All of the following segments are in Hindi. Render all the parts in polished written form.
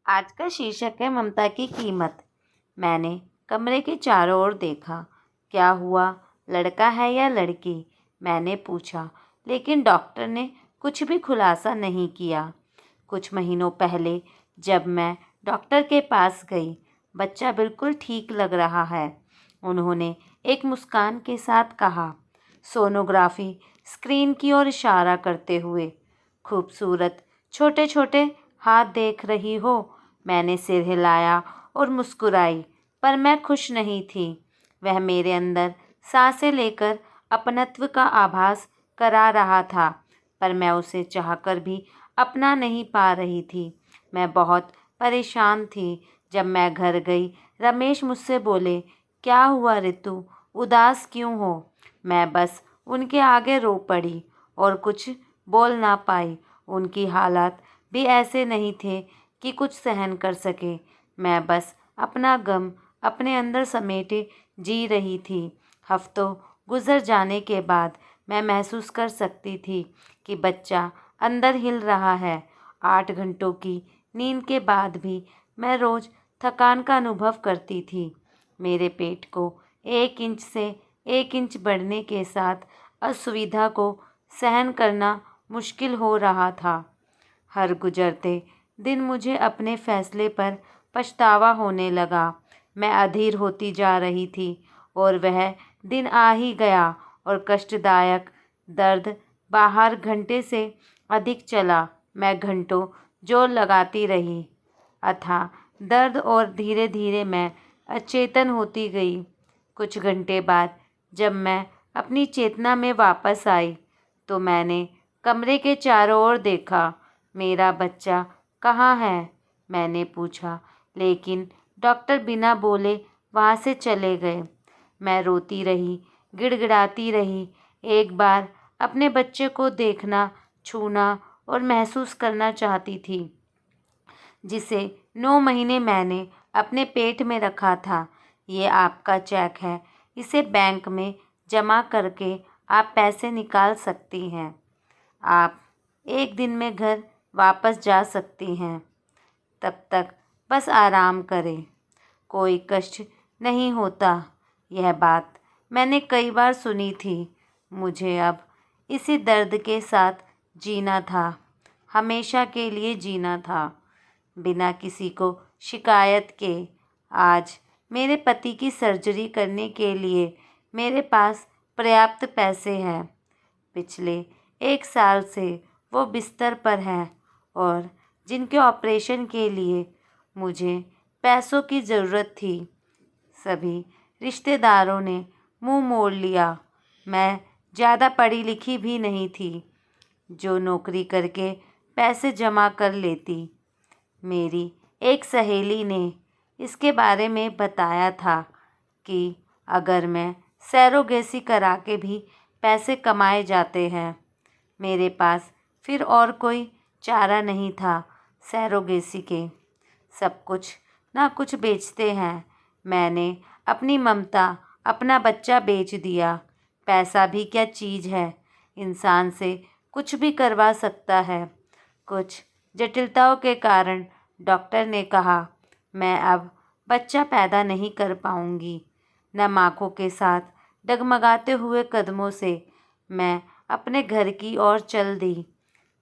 आज का शीर्षक है ममता की कीमत। मैंने कमरे के चारों ओर देखा। क्या हुआ, लड़का है या लड़की? मैंने पूछा, लेकिन डॉक्टर ने कुछ भी खुलासा नहीं किया। कुछ महीनों पहले जब मैं डॉक्टर के पास गई, बच्चा बिल्कुल ठीक लग रहा है। उन्होंने एक मुस्कान के साथ कहा, सोनोग्राफी स्क्रीन की ओर इशारा करते हुए। खूबसूरत छोटे छोटे हाथ देख रही हो? मैंने सिर हिलाया और मुस्कुराई, पर मैं खुश नहीं थी। वह मेरे अंदर सांसें लेकर अपनत्व का आभास करा रहा था, पर मैं उसे चाहकर भी अपना नहीं पा रही थी। मैं बहुत परेशान थी। जब मैं घर गई, रमेश मुझसे बोले, क्या हुआ रितु, उदास क्यों हो? मैं बस उनके आगे रो पड़ी और कुछ बोल ना पाई। उनकी हालात भी ऐसे नहीं थे कि कुछ सहन कर सके। मैं बस अपना गम अपने अंदर समेटे जी रही थी। हफ्तों गुजर जाने के बाद मैं महसूस कर सकती थी कि बच्चा अंदर हिल रहा है। 8 घंटों की नींद के बाद भी मैं रोज़ थकान का अनुभव करती थी। मेरे पेट को 1 इंच से 1 इंच बढ़ने के साथ असुविधा को सहन करना मुश्किल हो रहा था। हर गुजरते दिन मुझे अपने फैसले पर पछतावा होने लगा। मैं अधीर होती जा रही थी और वह दिन आ ही गया और कष्टदायक दर्द बाहर घंटे से अधिक चला। मैं घंटों जोर लगाती रही, अथाह दर्द, और धीरे धीरे मैं अचेतन होती गई। कुछ घंटे बाद जब मैं अपनी चेतना में वापस आई तो मैंने कमरे के चारों ओर देखा। मेरा बच्चा कहाँ है? मैंने पूछा, लेकिन डॉक्टर बिना बोले वहाँ से चले गए। मैं रोती रही, गिड़गिड़ाती रही। एक बार अपने बच्चे को देखना, छूना और महसूस करना चाहती थी, जिसे 9 महीने मैंने अपने पेट में रखा था। ये आपका चेक है, इसे बैंक में जमा करके आप पैसे निकाल सकती हैं। आप 1 दिन में घर वापस जा सकती हैं। तब तक बस आराम करें, कोई कष्ट नहीं होता। यह बात मैंने कई बार सुनी थी। मुझे अब इसी दर्द के साथ जीना था, हमेशा के लिए जीना था, बिना किसी को शिकायत के। आज मेरे पति की सर्जरी करने के लिए मेरे पास पर्याप्त पैसे हैं। पिछले 1 साल से वो बिस्तर पर हैं और जिनके ऑपरेशन के लिए मुझे पैसों की ज़रूरत थी, सभी रिश्तेदारों ने मुंह मोड़ लिया। मैं ज़्यादा पढ़ी लिखी भी नहीं थी, जो नौकरी करके पैसे जमा कर लेती। मेरी एक सहेली ने इसके बारे में बताया था कि अगर मैं सैरोगेसी करा के भी पैसे कमाए जाते हैं। मेरे पास फिर और कोई चारा नहीं था। सैरोगेसी के सब कुछ ना कुछ बेचते हैं। मैंने अपनी ममता, अपना बच्चा बेच दिया। पैसा भी क्या चीज़ है, इंसान से कुछ भी करवा सकता है। कुछ जटिलताओं के कारण डॉक्टर ने कहा, मैं अब बच्चा पैदा नहीं कर पाऊंगी। नम आँखों के साथ डगमगाते हुए कदमों से मैं अपने घर की ओर चल दी।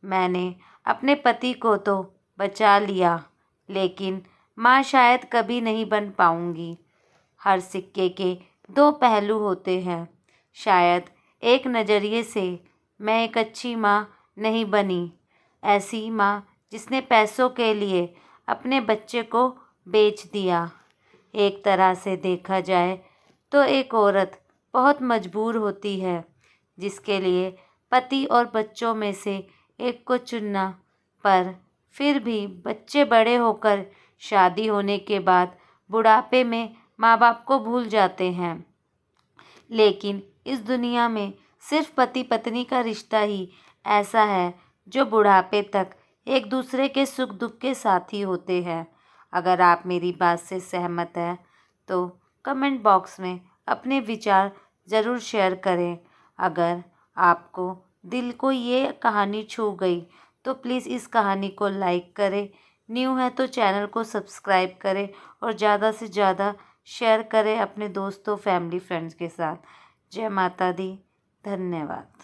मैंने अपने पति को तो बचा लिया, लेकिन माँ शायद कभी नहीं बन पाऊंगी। हर सिक्के के 2 पहलू होते हैं। शायद एक नज़रिए से मैं एक अच्छी माँ नहीं बनी, ऐसी माँ जिसने पैसों के लिए अपने बच्चे को बेच दिया। एक तरह से देखा जाए तो एक औरत बहुत मजबूर होती है, जिसके लिए पति और बच्चों में से एक को चुनना। पर फिर भी बच्चे बड़े होकर, शादी होने के बाद बुढ़ापे में माँ बाप को भूल जाते हैं। लेकिन इस दुनिया में सिर्फ पति पत्नी का रिश्ता ही ऐसा है जो बुढ़ापे तक एक दूसरे के सुख दुख के साथी होते हैं। अगर आप मेरी बात से सहमत हैं तो कमेंट बॉक्स में अपने विचार ज़रूर शेयर करें। अगर आपको दिल को ये कहानी छू गई तो प्लीज़ इस कहानी को लाइक करें, न्यू है तो चैनल को सब्सक्राइब करें और ज़्यादा से ज़्यादा शेयर करें अपने दोस्तों, फैमिली, फ्रेंड्स के साथ। जय माता दी। धन्यवाद।